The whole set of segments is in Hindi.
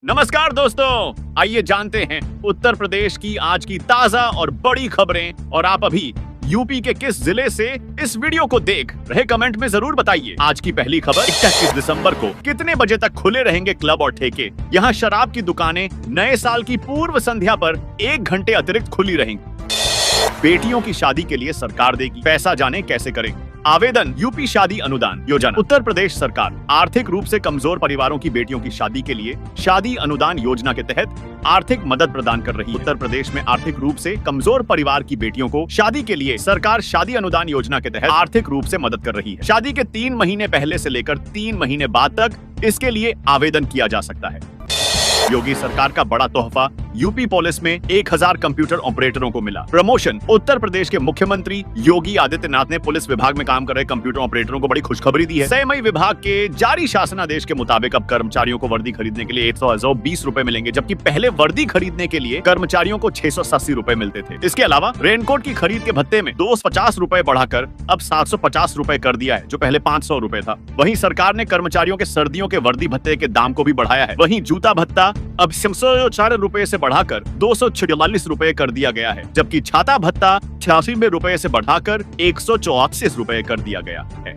नमस्कार दोस्तों, आइए जानते हैं उत्तर प्रदेश की आज की ताजा और बड़ी खबरें। और आप अभी यूपी के किस जिले से इस वीडियो को देख रहे, कमेंट में जरूर बताइए। आज की पहली खबर, 21 दिसंबर को कितने बजे तक खुले रहेंगे क्लब और ठेके। यहाँ शराब की दुकानें नए साल की पूर्व संध्या पर 1 घंटे अतिरिक्त खुली रहेंगी। बेटियों की शादी के लिए सरकार देगी पैसा, जाने कैसे करें आवेदन। यूपी शादी अनुदान योजना। उत्तर प्रदेश सरकार आर्थिक रूप से कमजोर परिवारों की बेटियों की शादी के लिए शादी अनुदान योजना के तहत आर्थिक मदद प्रदान कर रही है। उत्तर प्रदेश में आर्थिक रूप से कमजोर परिवार की बेटियों को शादी के लिए सरकार शादी अनुदान योजना के तहत आर्थिक रूप से मदद कर रही है। शादी के 3 महीने पहले से लेकर 3 महीने बाद तक इसके लिए आवेदन किया जा सकता है। योगी सरकार का बड़ा तोहफा, यूपी पुलिस में 1000 कंप्यूटर ऑपरेटरों को मिला प्रमोशन। उत्तर प्रदेश के मुख्यमंत्री योगी आदित्यनाथ ने पुलिस विभाग में काम कर रहे कंप्यूटर ऑपरेटरों को बड़ी खुशखबरी दी है। सहमई विभाग के जारी शासनादेश के मुताबिक अब कर्मचारियों को वर्दी खरीदने के लिए 120 रुपए मिलेंगे, जबकि पहले वर्दी खरीदने के लिए कर्मचारियों को 680 रुपए मिलते थे। इसके अलावा रेनकोट की खरीद के भत्ते में 250 रुपए बढ़ाकर अब 750 रुपए कर दिया है, जो पहले 500 रुपए था। वहीं सरकार ने कर्मचारियों के सर्दियों के वर्दी भत्ते के दाम को भी बढ़ाया है। वहीं जूता भत्ता अब 604 रुपए से बढ़ाकर 246 रुपए कर दिया गया है, जबकि छाता भत्ता 86 रुपए से बढ़ाकर 184 रुपए कर दिया गया है।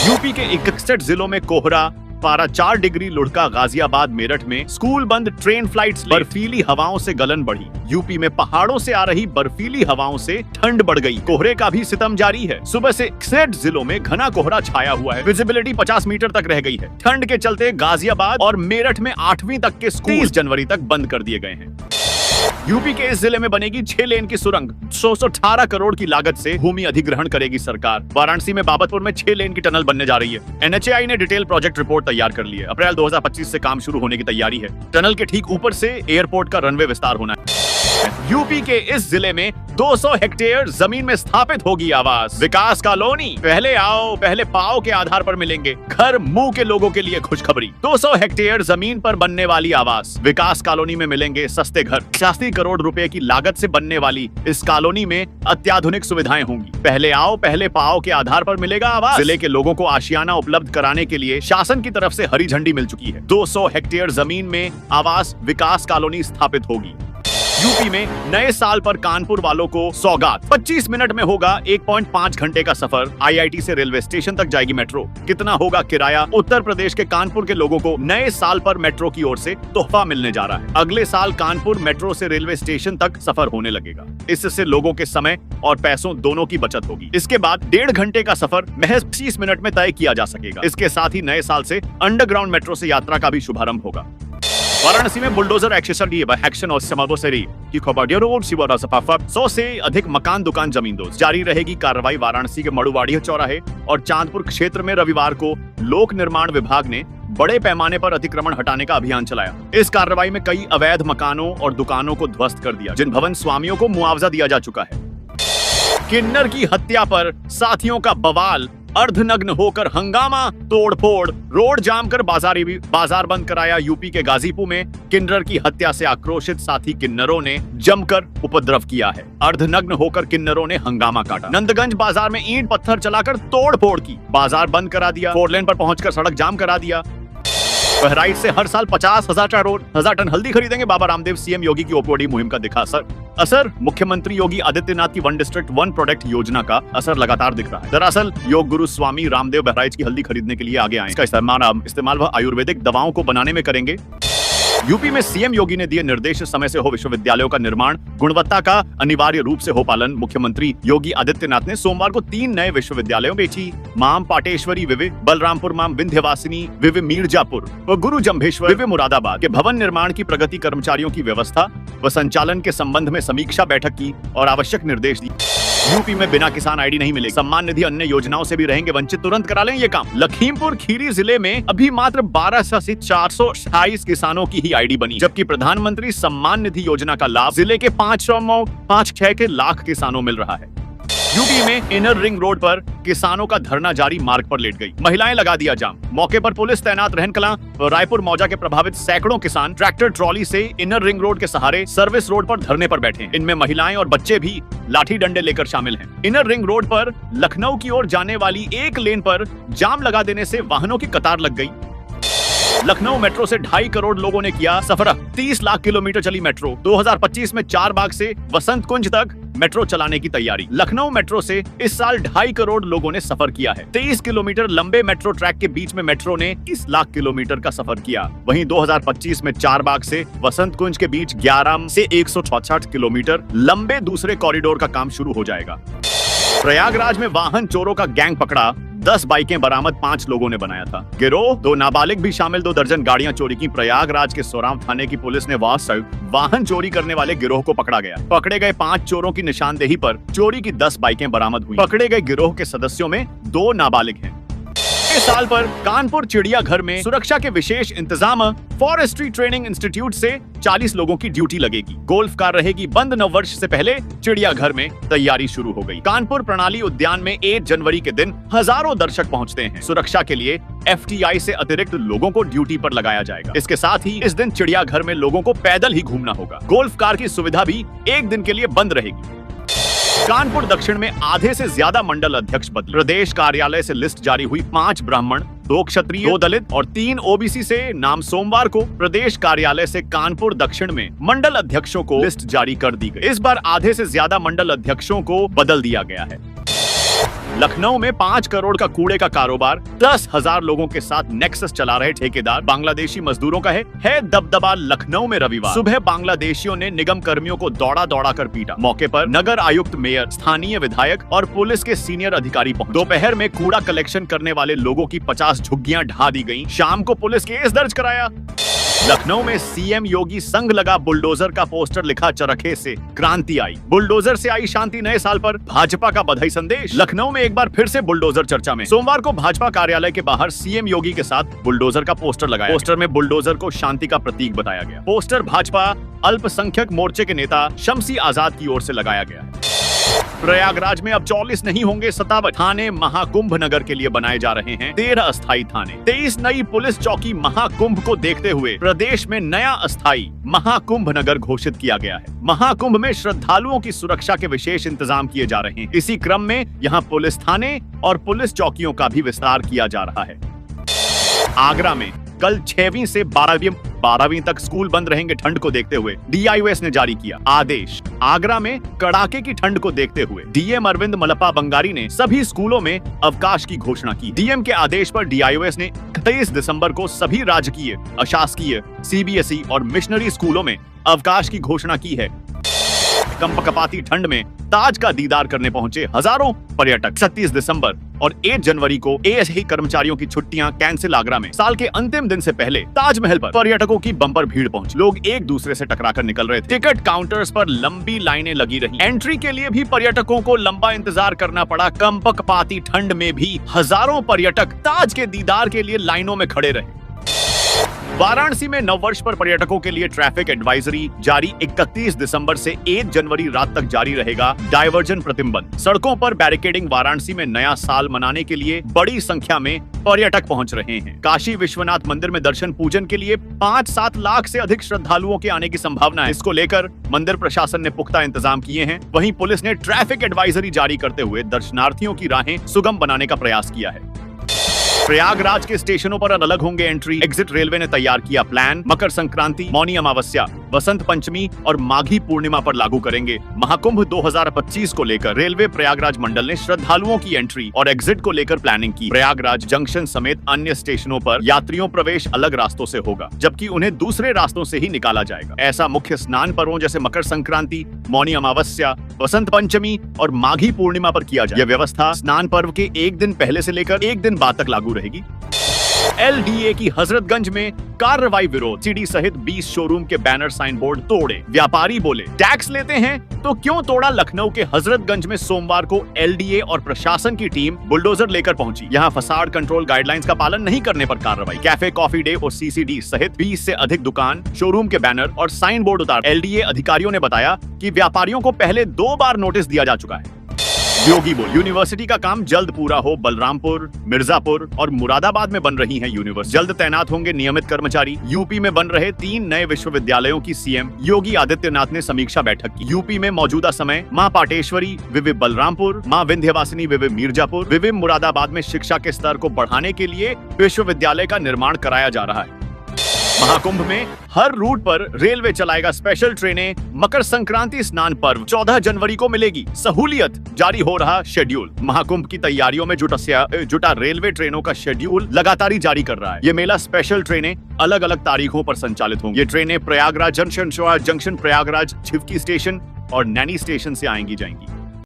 यूपी के 61 जिलों में कोहरा, पारा 4 डिग्री लुढ़का। गाजियाबाद मेरठ में स्कूल बंद, ट्रेन फ्लाइट्स। बर्फीली हवाओं से गलन बढ़ी। यूपी में पहाड़ों से आ रही बर्फीली हवाओं से ठंड बढ़ गई। कोहरे का भी सितम जारी है। सुबह से 61 जिलों में घना कोहरा छाया हुआ है। विजिबिलिटी 50 मीटर तक रह गई है। ठंड के चलते गाजियाबाद और मेरठ में 8वीं तक के स्कूल 30 जनवरी तक बंद कर दिए गए हैं। यूपी के इस जिले में बनेगी 6 लेन की सुरंग। 118 करोड़ की लागत से भूमि अधिग्रहण करेगी सरकार। वाराणसी में बाबतपुर में 6 लेन की टनल बनने जा रही है। NHAI ने डिटेल प्रोजेक्ट रिपोर्ट तैयार कर ली है। अप्रैल 2025 से काम शुरू होने की तैयारी है। टनल के ठीक ऊपर से एयरपोर्ट का रनवे विस्तार होना है। यूपी के इस जिले में 200 हेक्टेयर जमीन में स्थापित होगी आवास विकास कॉलोनी। पहले आओ पहले पाओ के आधार पर मिलेंगे घर मुंह के लोगों के लिए खुशखबरी। 200 हेक्टेयर जमीन पर बनने वाली आवास विकास कॉलोनी में मिलेंगे सस्ते घर। 86 करोड़ रुपए की लागत से बनने वाली इस कॉलोनी में अत्याधुनिक सुविधाएं होंगी। पहले आओ पहले पाओ के आधार पर मिलेगा आवास। जिले के लोगों को आशियाना उपलब्ध कराने के लिए शासन की तरफ से हरी झंडी मिल चुकी है। 200 हेक्टेयर जमीन में आवास विकास कॉलोनी स्थापित होगी। यूपी में नए साल पर कानपुर वालों को सौगात। 25 मिनट में होगा 1.5 घंटे का सफर। IIT से रेलवे स्टेशन तक जाएगी मेट्रो। कितना होगा किराया? उत्तर प्रदेश के कानपुर के लोगों को नए साल पर मेट्रो की ओर से तोहफा मिलने जा रहा है। अगले साल कानपुर मेट्रो से रेलवे स्टेशन तक सफर होने लगेगा। इससे लोगों के समय और पैसों दोनों की बचत होगी। इसके बाद 1.5 घंटे का सफर महज 30 मिनट में तय किया जा सकेगा। इसके साथ ही नए साल से अंडरग्राउंड मेट्रो से यात्रा का भी शुभारंभ होगा। वाराणसी में बुलडोजर एक्शन और समाबोसेरी की खबर। 100 से अधिक मकान दुकान जमींदोज। जारी रहेगी कार्रवाई। वाराणसी के मड़ुवाड़िया चौराहे और चांदपुर क्षेत्र में रविवार को लोक निर्माण विभाग ने बड़े पैमाने पर अतिक्रमण हटाने का अभियान चलाया। इस कार्रवाई में कई अवैध मकानों और दुकानों को ध्वस्त कर दिया, जिन भवन स्वामियों को मुआवजा दिया जा चुका है। किन्नर की हत्या पर साथियों का बवाल। अर्धनग्न होकर हंगामा, तोड़फोड़, रोड जाम कर बाजार बंद कराया। यूपी के गाजीपुर में किन्नर की हत्या से आक्रोशित साथी किन्नरों ने जमकर उपद्रव किया है। अर्धनग्न होकर किन्नरों ने हंगामा काटा। नंदगंज बाजार में ईंट पत्थर चलाकर तोड़फोड़ की। बाजार बंद करा दिया। 4 लेन पर पहुंचकर सड़क जाम करा दिया। बहराइच से हर साल 50,000 टन हल्दी खरीदेंगे बाबा रामदेव। सीएम योगी की ओपीडी मुहिम का दिखा असर। मुख्यमंत्री योगी आदित्यनाथ की 1 डिस्ट्रिक्ट 1 प्रोडक्ट योजना का असर लगातार दिख रहा है। दरअसल योग गुरु स्वामी रामदेव बहराइच की हल्दी खरीदने के लिए आगे आए। इसका इस्तेमाल वह आयुर्वेदिक दवाओं को बनाने में करेंगे। यूपी में सीएम योगी ने दिए निर्देश, समय से हो विश्वविद्यालयों का निर्माण, गुणवत्ता का अनिवार्य रूप से हो पालन। मुख्यमंत्री योगी आदित्यनाथ ने सोमवार को 3 नए विश्वविद्यालयों बेची माम पाटेश्वरी विवि, बलरामपुर माम विंध्यवासिनी विवि मीरजापुर व गुरु जम्भेश्वर विवि मुरादाबाद के भवन निर्माण की प्रगति, कर्मचारियों की व्यवस्था व संचालन के संबंध में समीक्षा बैठक की और आवश्यक निर्देश दिए। यूपी में बिना किसान आईडी नहीं मिलेगी। सम्मान निधि अन्य योजनाओं से भी रहेंगे वंचित, तुरंत करा लें ये काम। लखीमपुर खीरी जिले में अभी मात्र 1200 से 428 किसानों की ही आईडी बनी, जबकि प्रधानमंत्री सम्मान निधि योजना का लाभ जिले के 5.6 लाख किसानों मिल रहा है। यूपी में इनर रिंग रोड पर किसानों का धरना जारी, मार्ग पर लेट गई महिलाएं, लगा दिया जाम। मौके पर पुलिस तैनात। रहनकलां और रायपुर मौजा के प्रभावित सैकड़ों किसान ट्रैक्टर ट्रॉली से इनर रिंग रोड के सहारे सर्विस रोड पर धरने पर बैठे हैं। इनमें महिलाएं और बच्चे भी लाठी डंडे लेकर शामिल हैं। इनर रिंग रोड पर लखनऊ की ओर जाने वाली 1 लेन पर जाम लगा देने से वाहनों की कतार लग गई। लखनऊ मेट्रो से 2.5 करोड़ लोगों ने किया सफर। 30 लाख किलोमीटर चली मेट्रो। 2025 में चारबाग से वसंत कुंज तक मेट्रो चलाने की तैयारी। लखनऊ मेट्रो से इस साल 2.5 करोड़ लोगों ने सफर किया है। 23 किलोमीटर लंबे मेट्रो ट्रैक के बीच में मेट्रो ने 30 लाख किलोमीटर का सफर किया। वहीं 2025 में चारबाग से वसंत कुंज के बीच 11 से 166 किलोमीटर लंबे दूसरे कॉरिडोर का काम शुरू हो जाएगा। प्रयागराज में वाहन चोरों का गैंग पकड़ा। 10 बाइकें बरामद, 5 लोगों ने बनाया था गिरोह। 2 नाबालिग भी शामिल, 2 दर्जन गाड़ियां चोरी की। प्रयागराज के सोराव थाने की पुलिस ने वाहन चोरी करने वाले गिरोह को पकड़ा गया। पकड़े गए 5 चोरों की निशानदेही पर चोरी की 10 बाइकें बरामद हुई। पकड़े गए गिरोह के सदस्यों में 2 नाबालिग हैं। इस साल पर कानपुर चिड़ियाघर में सुरक्षा के विशेष इंतजाम। फॉरेस्ट्री ट्रेनिंग इंस्टीट्यूट से 40 लोगों की ड्यूटी लगेगी। गोल्फ कार रहेगी बंद। नववर्ष से पहले चिड़ियाघर में तैयारी शुरू हो गई। कानपुर प्रणाली उद्यान में 1 जनवरी के दिन हजारों दर्शक पहुंचते हैं। सुरक्षा के लिए FTI से अतिरिक्त लोगों को ड्यूटी पर लगाया जाएगा। इसके साथ ही इस दिन चिड़ियाघर में लोगों को पैदल ही घूमना होगा। गोल्फ कार की सुविधा भी 1 दिन के लिए बंद रहेगी। कानपुर दक्षिण में आधे से ज्यादा मंडल अध्यक्ष बदले। प्रदेश कार्यालय से लिस्ट जारी हुई। 5 ब्राह्मण, 2 क्षत्रिय, 2 दलित और 3 OBC से नाम सोमवार को प्रदेश कार्यालय से कानपुर दक्षिण में मंडल अध्यक्षों को लिस्ट जारी कर दी गई। इस बार आधे से ज्यादा मंडल अध्यक्षों को बदल दिया गया है। लखनऊ में 5 करोड़ का कूड़े का कारोबार। 10,000 लोगों के साथ नेक्सस चला रहे ठेकेदार बांग्लादेशी मजदूरों का है दबदबा। लखनऊ में रविवार सुबह बांग्लादेशियों ने निगम कर्मियों को दौड़ा कर पीटा। मौके पर नगर आयुक्त, मेयर, स्थानीय विधायक और पुलिस के सीनियर अधिकारी पहुंचे। दोपहर में कूड़ा कलेक्शन करने वाले लोगों की 50 झुग्गियां ढा दी गयी। शाम को पुलिस केस दर्ज कराया। लखनऊ में CM योगी संग लगा बुलडोजर का पोस्टर लिखा, चरखे से क्रांति आई। बुलडोजर से आई शांति, नए साल पर भाजपा का बधाई संदेश। लखनऊ में एक बार फिर से बुलडोजर चर्चा में। सोमवार को भाजपा कार्यालय के बाहर CM योगी के साथ बुलडोजर का पोस्टर लगाया। पोस्टर में बुलडोजर को शांति का प्रतीक बताया गया। पोस्टर भाजपा अल्पसंख्यक मोर्चे के नेता शमसी आजाद की ओर से लगाया गया। प्रयागराज में अब 44 नहीं होंगे 57 थाने महाकुंभ नगर के लिए बनाए जा रहे हैं 13 अस्थायी थाने। 23 नई पुलिस चौकी महाकुंभ को देखते हुए प्रदेश में नया अस्थायी महाकुंभ नगर घोषित किया गया है। महाकुंभ में श्रद्धालुओं की सुरक्षा के विशेष इंतजाम किए जा रहे हैं। इसी क्रम में यहाँ पुलिस थाने और पुलिस चौकियों का भी विस्तार किया जा रहा है। आगरा में कल 6वीं से 12वीं तक स्कूल बंद रहेंगे। ठंड को देखते हुए DIOS ने जारी किया आदेश। आगरा में कड़ाके की ठंड को देखते हुए DM अरविंद मलप्पा बंगारी ने सभी स्कूलों में अवकाश की घोषणा की। DM के आदेश पर DIOS ने 23 दिसंबर को सभी राजकीय, अशासकीय, CBSE और मिशनरी स्कूलों में अवकाश की घोषणा की है। कंपकपाती ठंड में ताज का दीदार करने पहुंचे हजारों पर्यटक। 37 दिसंबर और 1 जनवरी को ASI कर्मचारियों की छुट्टियां कैंसिल। आगरा में साल के अंतिम दिन से पहले ताजमहल पर पर्यटकों की बम्पर भीड़ पहुंची। लोग एक दूसरे से टकराकर निकल रहे थे। टिकट काउंटर्स पर लंबी लाइनें लगी रही। एंट्री के लिए भी पर्यटकों को लंबा इंतजार करना पड़ा। कंपकपाती ठंड में भी हजारों पर्यटक ताज के दीदार के लिए लाइनों में खड़े रहे। वाराणसी में नववर्ष पर पर्यटकों के लिए ट्रैफिक एडवाइजरी जारी। 31 दिसंबर से 1 जनवरी रात तक जारी रहेगा डायवर्जन प्रतिबंध। सड़कों पर बैरिकेडिंग। वाराणसी में नया साल मनाने के लिए बड़ी संख्या में पर्यटक पहुंच रहे हैं। काशी विश्वनाथ मंदिर में दर्शन पूजन के लिए 5-7 लाख से अधिक श्रद्धालुओं के आने की संभावना है। इसको लेकर मंदिर प्रशासन ने पुख्ता इंतजाम किए हैं। वहीं पुलिस ने ट्रैफिक एडवाइजरी जारी करते हुए दर्शनार्थियों की राहें सुगम बनाने का प्रयास किया है। प्रयागराज के स्टेशनों पर अलग होंगे एंट्री एग्जिट। रेलवे ने तैयार किया प्लान। मकर संक्रांति, मौनी अमावस्या, वसंत पंचमी और माघी पूर्णिमा पर लागू करेंगे। महाकुंभ 2025 को लेकर रेलवे प्रयागराज मंडल ने श्रद्धालुओं की एंट्री और एग्जिट को लेकर प्लानिंग की। प्रयागराज जंक्शन समेत अन्य स्टेशनों पर यात्रियों प्रवेश अलग रास्तों से होगा, जबकि उन्हें दूसरे रास्तों से ही निकाला जाएगा। ऐसा मुख्य स्नान पर्वों जैसे मकर संक्रांति, मौनी अमावस्या, वसंत पंचमी और माघी पूर्णिमा पर किया जाए। यह व्यवस्था स्नान पर्व के 1 दिन पहले से लेकर 1 दिन बाद तक लागू रहेगी। LDA की हजरतगंज में कार्रवाई विरोध। CD सहित 20 शोरूम के बैनर साइन बोर्ड तोड़े। व्यापारी बोले टैक्स लेते हैं तो क्यों तोड़ा। लखनऊ के हजरतगंज में सोमवार को LDA और प्रशासन की टीम बुलडोजर लेकर पहुंची। यहां फसाड कंट्रोल गाइडलाइंस का पालन नहीं करने पर कार्रवाई। कैफे, कॉफी डे और CCD सहित 20 से अधिक दुकान, शोरूम के बैनर और साइन बोर्ड उतार। LDA अधिकारियों ने बताया कि व्यापारियों को पहले 2 बार नोटिस दिया जा चुका है। योगी बोल यूनिवर्सिटी का काम जल्द पूरा हो। बलरामपुर, मिर्जापुर और मुरादाबाद में बन रही है यूनिवर्सिटी। जल्द तैनात होंगे नियमित कर्मचारी। यूपी में बन रहे 3 नए विश्वविद्यालयों की CM योगी आदित्यनाथ ने समीक्षा बैठक की। यूपी में मौजूदा समय मां पाटेश्वरी विवि बलरामपुर, मां विंध्यवासिनी विवि मिर्जापुर, विवि मुरादाबाद में शिक्षा के स्तर को बढ़ाने के लिए विश्वविद्यालय का निर्माण कराया जा रहा है। महाकुंभ में हर रूट पर रेलवे चलाएगा स्पेशल ट्रेनें। मकर संक्रांति स्नान पर्व 14 जनवरी को मिलेगी सहूलियत, जारी हो रहा शेड्यूल। महाकुंभ की तैयारियों में जुटा रेलवे ट्रेनों का शेड्यूल लगातार ही जारी कर रहा है। ये मेला स्पेशल ट्रेनें अलग अलग तारीखों पर संचालित होंगी। ये ट्रेनें प्रयागराज जंक्शन, प्रयागराज झिवकी स्टेशन और नैनी स्टेशन से आएंगी जाएंगी।